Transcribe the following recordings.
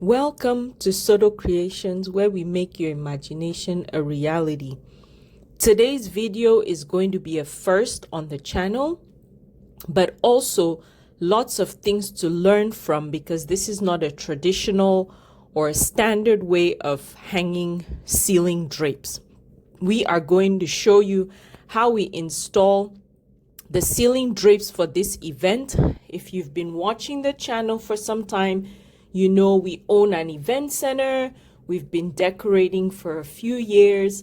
Welcome to Soto Creations, where we make your imagination a reality. Today's video is going to be a first on the channel, but also lots of things to learn from because this is not a traditional or a standard way of hanging ceiling drapes. We are going to show you how we install the ceiling drapes for this event. If you've been watching the channel for some time, you know we own an event center. We've been decorating for a few years,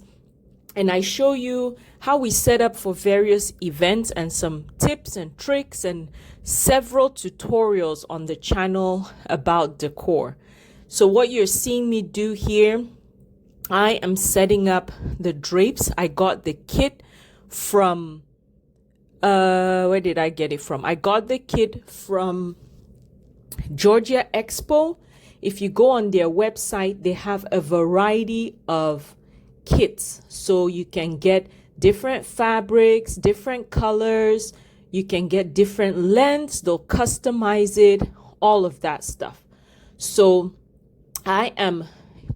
and I show you how we set up for various events and some tips and tricks and several tutorials on the channel about decor. So what you're seeing me do here, I am setting up the drapes. I got the kit from where did I get it from? I got the kit from Georgia Expo. If you go on their website, they have a variety of kits. So you can get different fabrics, different colors. You can get different lengths. They'll customize it, all of that stuff. So I am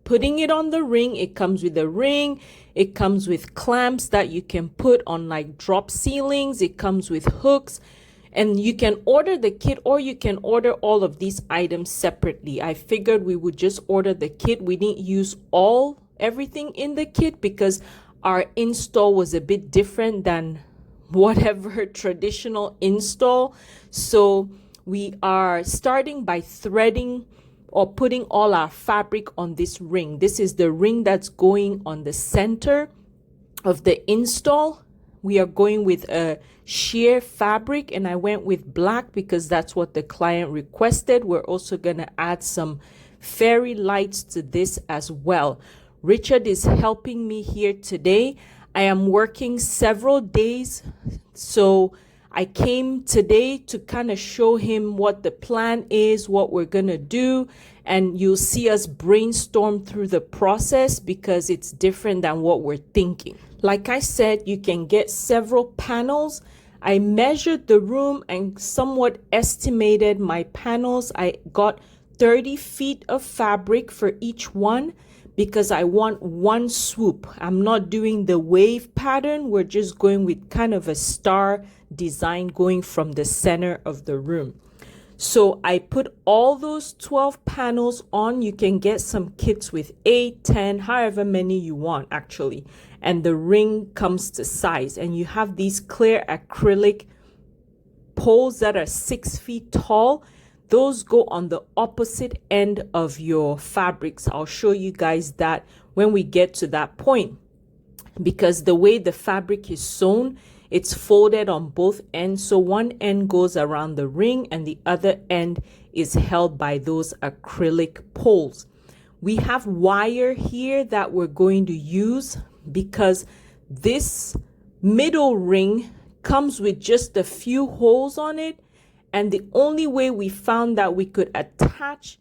putting it on the ring. It comes with a ring. It comes with clamps that you can put on like drop ceilings. It comes with hooks. And you can order the kit or you can order all of these items separately. I figured we would just order the kit. We didn't use everything in the kit because our install was a bit different than whatever traditional install. So we are starting by threading or putting all our fabric on this ring. This is the ring that's going on the center of the install. We are going with a sheer fabric, and I went with black because that's what the client requested. We're also going to add some fairy lights to this as well. Richard is helping me here today. I am working several days, so I came today to kind of show him what the plan is, what we're going to do, and you'll see us brainstorm through the process because it's different than what we're thinking. Like I said, you can get several panels. I measured the room and somewhat estimated my panels. I got 30 feet of fabric for each one because I want one swoop. I'm not doing the wave pattern. We're just going with kind of a star design going from the center of the room. So I put all those 12 panels on. You can get some kits with 8, 10, however many you want actually. And the ring comes to size. And you have these clear acrylic poles that are 6 feet tall. Those go on the opposite end of your fabrics. I'll show you guys that when we get to that point. Because the way the fabric is sewn, it's folded on both ends. So one end goes around the ring and the other end is held by those acrylic poles. We have wire here that we're going to use because this middle ring comes with just a few holes on it. And the only way we found that we could attach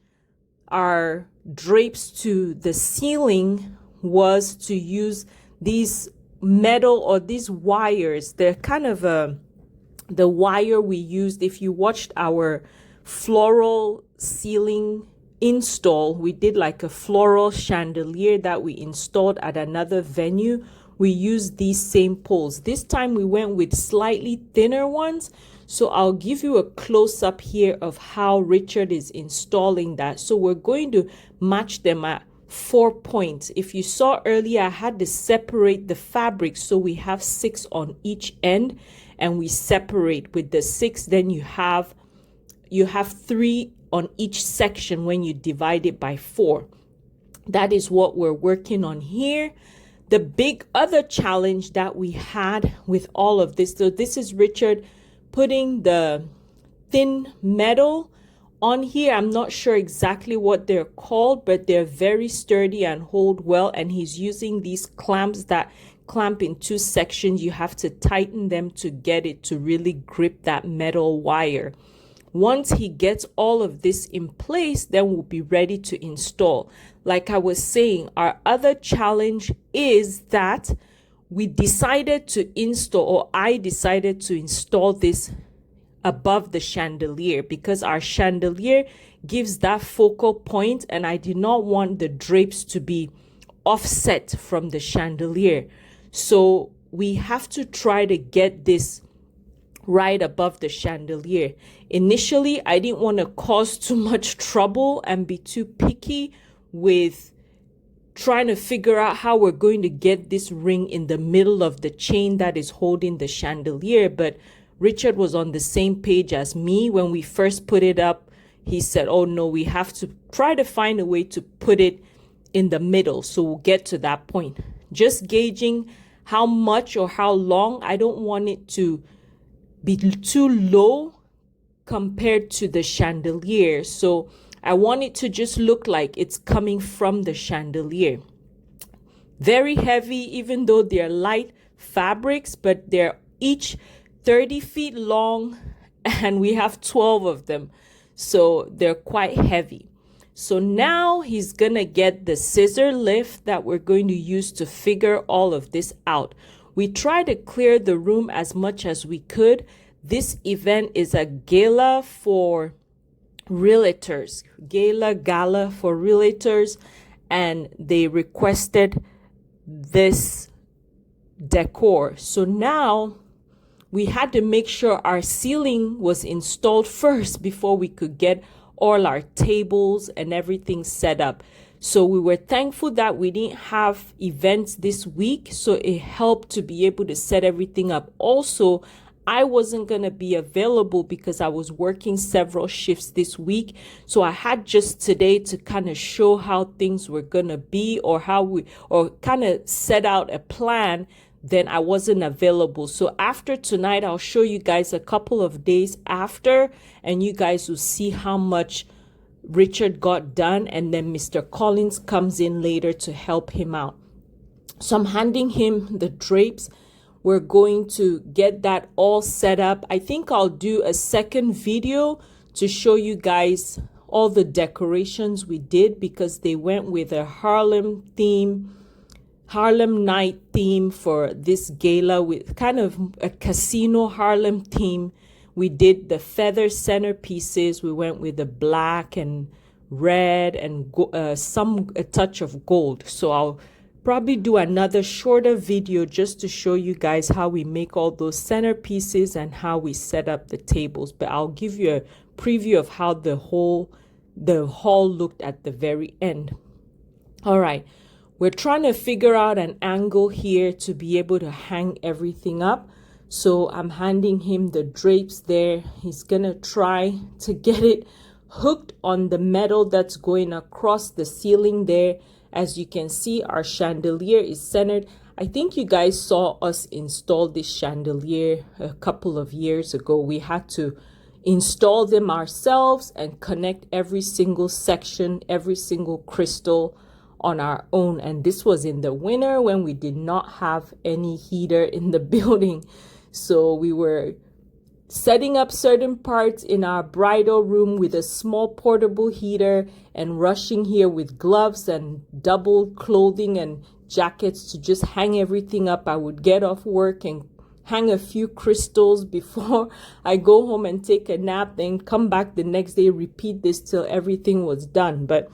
our drapes to the ceiling was to use these metal or these wires. They're kind of the wire we used. If you watched our floral ceiling install, we did like a floral chandelier that we installed at another venue. We used these same poles. This time we went with slightly thinner ones. So I'll give you a close-up here of how Richard is installing that. So we're going to match them at 4 points. If you saw earlier, I had to separate the fabric. So we have 6 on each end and we separate with the 6. Then you have 3 on each section when you divide it by 4. That is what we're working on here. The big other challenge that we had with all of this, so this is Richard putting the thin metal on here. I'm not sure exactly what they're called, but they're very sturdy and hold well. And he's using these clamps that clamp in 2 sections. You have to tighten them to get it to really grip that metal wire. Once he gets all of this in place, then we'll be ready to install. Like I was saying, our other challenge is that we decided to install, or I decided to install this above the chandelier, because our chandelier gives that focal point, and I did not want the drapes to be offset from the chandelier. So we have to try to get this right above the chandelier. Initially, I didn't want to cause too much trouble and be too picky with trying to figure out how we're going to get this ring in the middle of the chain that is holding the chandelier. But Richard was on the same page as me. When we first put it up, he said, oh no, we have to try to find a way to put it in the middle. So we'll get to that point. Just gauging how much or how long. I don't want it to be too low compared to the chandelier. So I want it to just look like it's coming from the chandelier. Very heavy, even though they're light fabrics, but they're each 30 feet long and we have 12 of them. So they're quite heavy. So now he's gonna get the scissor lift that we're going to use to figure all of this out. We tried to clear the room as much as we could. This event is a gala for realtors, gala for realtors, and they requested this decor. So now we had to make sure our ceiling was installed first before we could get all our tables and everything set up. So we were thankful that we didn't have events this week, so it helped to be able to set everything up. Also, I wasn't going to be available because I was working several shifts this week. So I had just today to kind of show how things were going to be, or kind of set out a plan. Then I wasn't available. So after tonight, I'll show you guys a couple of days after, and you guys will see how much Richard got done. And then Mr. Collins comes in later to help him out. So I'm handing him the drapes. We're going to get that all set up. I think I'll do a second video to show you guys all the decorations we did, because they went with a Harlem night theme for this gala, with kind of a casino Harlem theme. We did the feather centerpieces. We went with the black and red and a touch of gold. So I'll probably do another shorter video just to show you guys how we make all those centerpieces and how we set up the tables. But I'll give you a preview of how the hall looked at the very end. All right, we're trying to figure out an angle here to be able to hang everything up. So I'm handing him the drapes there. He's gonna try to get it hooked on the metal that's going across the ceiling there. As you can see, our chandelier is centered. I think you guys saw us install this chandelier a couple of years ago. We had to install them ourselves and connect every single section, every single crystal on our own. And this was in the winter when we did not have any heater in the building. So we were setting up certain parts in our bridal room with a small portable heater and rushing here with gloves and double clothing and jackets to just hang everything up. I would get off work and hang a few crystals before I go home and take a nap, then come back the next day, repeat this till everything was done. But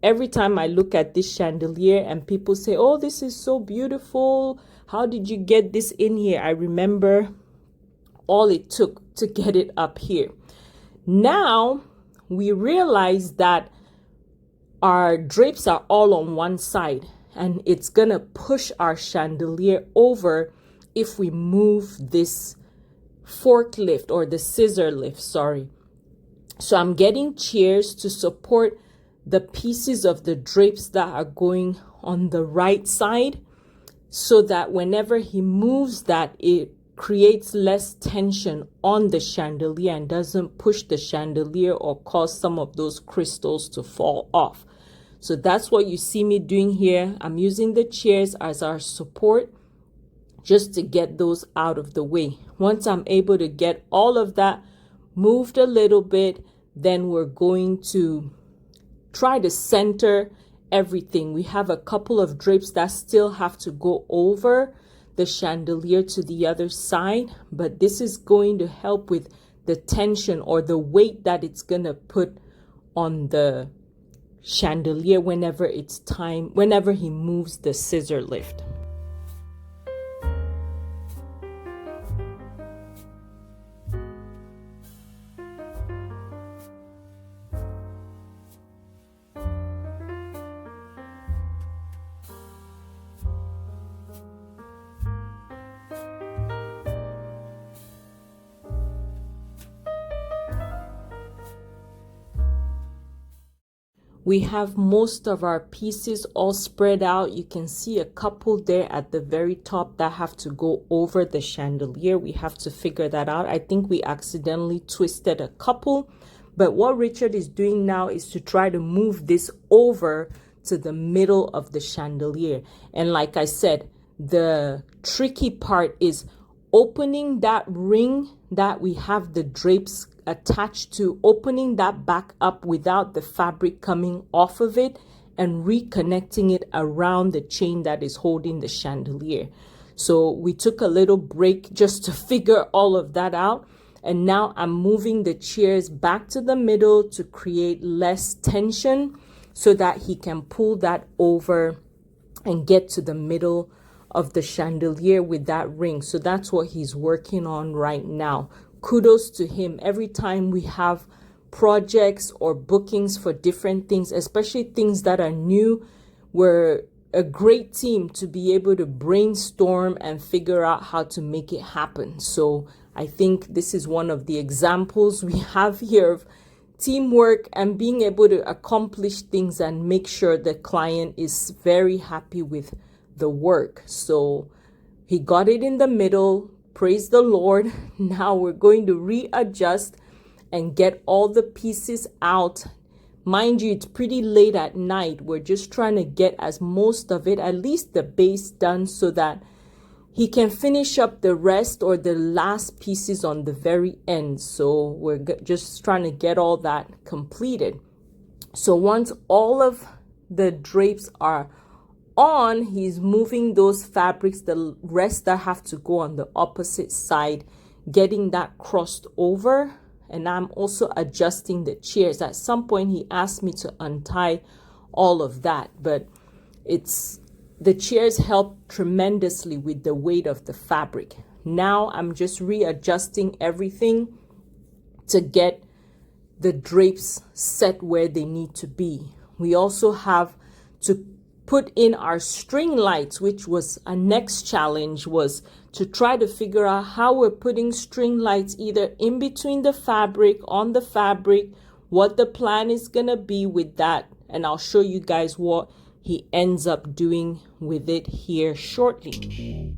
every time I look at this chandelier and people say, oh, this is so beautiful, how did you get this in here? I remember all it took to get it up here. Now we realize that our drapes are all on one side, and it's gonna push our chandelier over if we move this forklift or the scissor lift, sorry. So I'm getting chairs to support the pieces of the drapes that are going on the right side, so that whenever he moves that, it creates less tension on the chandelier and doesn't push the chandelier or cause some of those crystals to fall off. So that's what you see me doing here. I'm using the chairs as our support just to get those out of the way. Once I'm able to get all of that moved a little bit, then we're going to try to center everything. We have a couple of drapes that still have to go over the chandelier to the other side, but this is going to help with the tension or the weight that it's gonna put on the chandelier whenever he moves the scissor lift. We have most of our pieces all spread out. You can see a couple there at the very top that have to go over the chandelier. We have to figure that out. I think we accidentally twisted a couple, but what Richard is doing now is to try to move this over to the middle of the chandelier. And like I said, the tricky part is opening that ring that we have the drapes attached to, opening that back up without the fabric coming off of it and reconnecting it around the chain that is holding the chandelier. So we took a little break just to figure all of that out. And now I'm moving the chairs back to the middle to create less tension so that he can pull that over and get to the middle of the chandelier with that ring. So that's what he's working on right now. Kudos to him. Every time we have projects or bookings for different things, especially things that are new, we're a great team to be able to brainstorm and figure out how to make it happen. So I think this is one of the examples we have here of teamwork and being able to accomplish things and make sure the client is very happy with the work. So he got it in the middle. Praise the Lord. Now we're going to readjust and get all the pieces out. Mind you, it's pretty late at night. We're just trying to get as most of it, at least the base, done so that he can finish up the rest or the last pieces on the very end. So we're just trying to get all that completed. So once all of the drapes are on, he's moving those fabrics, the rest that have to go on the opposite side, getting that crossed over. And I'm also adjusting the chairs. At some point he asked me to untie all of that, but the chairs help tremendously with the weight of the fabric. Now I'm just readjusting everything to get the drapes set where they need to be. We also have to put in our string lights, which was a next challenge, was to try to figure out how we're putting string lights either in between the fabric, on the fabric, what the plan is gonna be with that. And I'll show you guys what he ends up doing with it here shortly.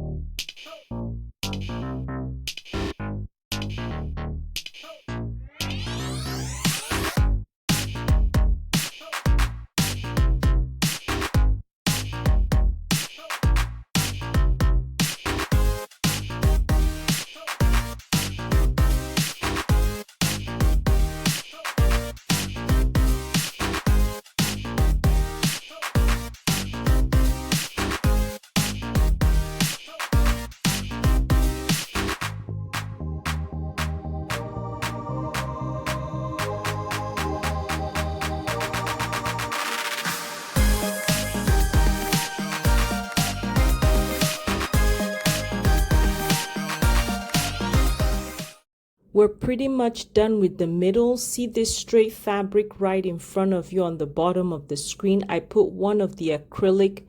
We're pretty much done with the middle. See this straight fabric right in front of you on the bottom of the screen? I put one of the acrylic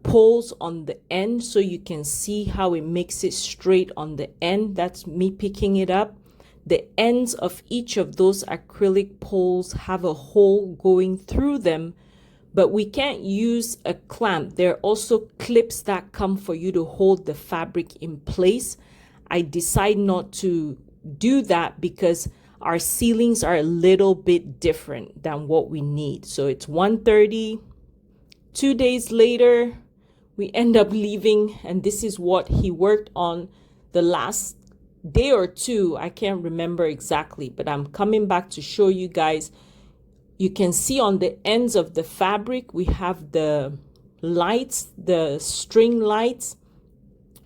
poles on the end so you can see how it makes it straight on the end. That's me picking it up. The ends of each of those acrylic poles have a hole going through them, but we can't use a clamp. There are also clips that come for you to hold the fabric in place. I decide not to do that because our ceilings are a little bit different than what we need. So it's 1:30. 2 days later, we end up leaving, and this is what he worked on the last day or two. I can't remember exactly, but I'm coming back to show you guys. You can see on the ends of the fabric, we have the lights, the string lights.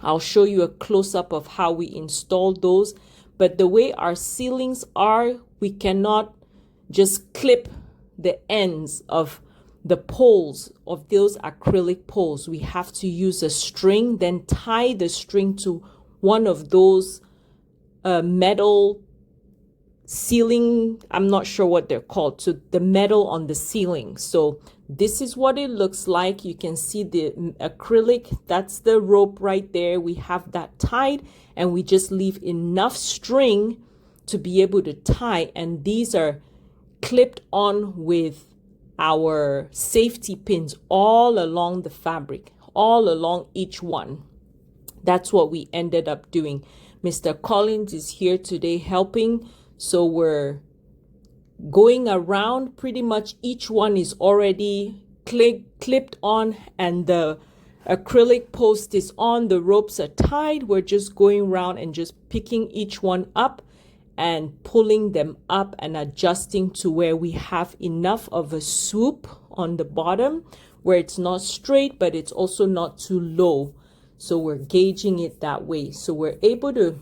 I'll show you a close-up of how we installed those. But the way our ceilings are, we cannot just clip the ends of the poles of those acrylic poles. We have to use a string, then tie the string to one of those metal ceiling, I'm not sure what they're called, to the metal on the ceiling. So this is what it looks like. You can see the acrylic, that's the rope right there. We have that tied, and we just leave enough string to be able to tie, and these are clipped on with our safety pins all along the fabric, all along each one. That's what we ended up doing. Mr. Collins is here today helping, so we're going around. Pretty much each one is already clipped on, and the acrylic post is on, the ropes are tied. We're just going around and just picking each one up and pulling them up and adjusting to where we have enough of a swoop on the bottom, where it's not straight but it's also not too low. So we're gauging it that way, so we're able to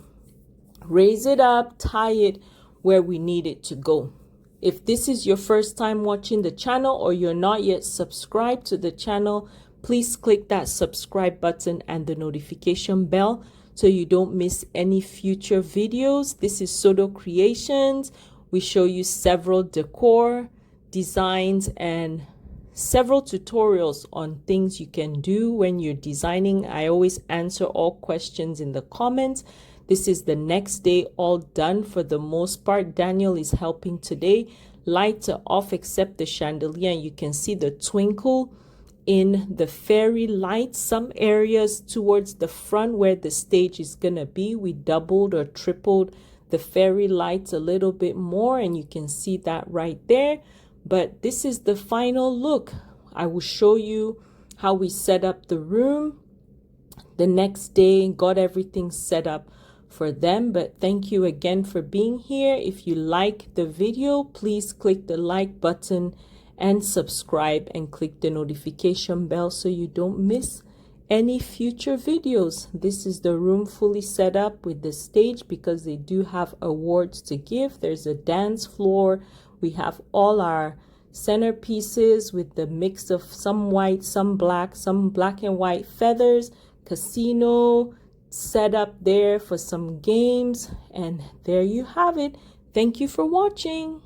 raise it up, tie it where we need it to go. If this is your first time watching the channel, or you're not yet subscribed to the channel, please click that subscribe button and the notification bell so you don't miss any future videos. This is Sodo Creations. We show you several decor designs and several tutorials on things you can do when you're designing. I always answer all questions in the comments. This is the next day, all done for the most part. Daniel is helping today. Lights are off except the chandelier, and you can see the twinkle in the fairy lights. Some areas towards the front where the stage is gonna be, we doubled or tripled the fairy lights a little bit more, and you can see that right there. But this is the final look. I will show you how we set up the room the next day, got everything set up for them. But thank you again for being here. If you like the video, please click the like button and subscribe, and click the notification bell so you don't miss any future videos. This is the room fully set up with the stage, because they do have awards to give. There's a dance floor. We have all our centerpieces with the mix of some white, some black and white feathers. Casino set up there for some games, and there you have it. Thank you for watching.